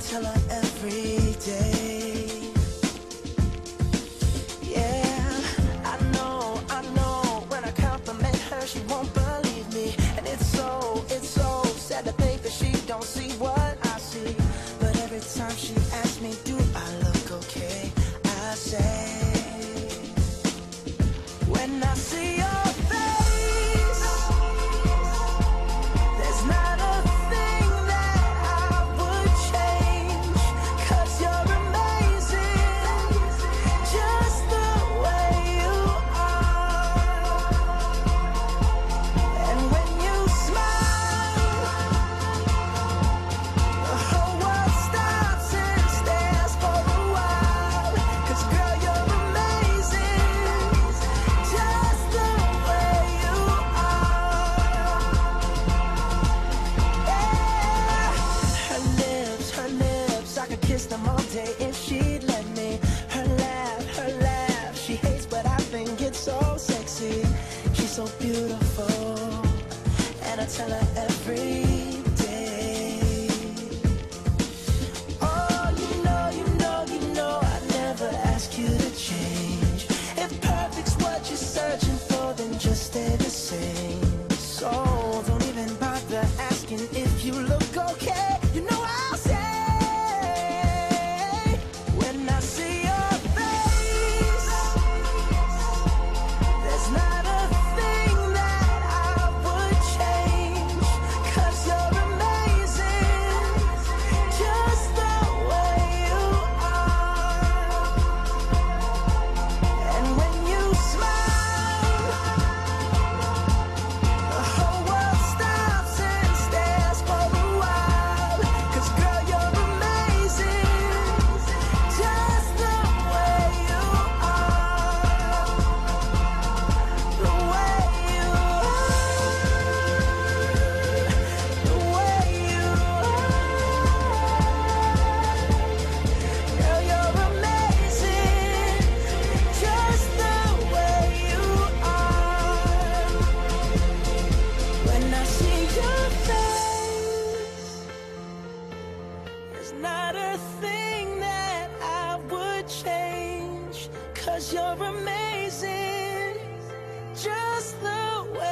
tell her every day. Yeah, I know, when I compliment her, she won't believe me. And it's so sad to think that she don't see what I see. But every time she asks me, do I look okay? I say, when I see your face, there's not a thing that I would change. 'Cause you're amazing, just the way you are. And when you smile, the whole world stops and stares for a while. 'Cause girl, you're amazing, just the way you are. Yeah. Her lips, I could kiss them all day if she'd let me. Her laugh, she hates but I think it's so sexy. She's so beautiful, and I tell her every day. Oh, you know, I never ask you to change. If perfect's what you're searching for, then just stay the same. So don't even bother asking if you look okay. You know I'll say, when I see your face, there's not a thing that I would change. 'Cause you're amazing, just the way you are. And when you smile, the whole world stops and stares for a while. 'Cause girl, you're amazing, just the way you are. The way you are. The way you are. Girl, you're amazing, just the way you are. When I see your face, there's not a thing that I would change. 'Cause you're amazing, just the way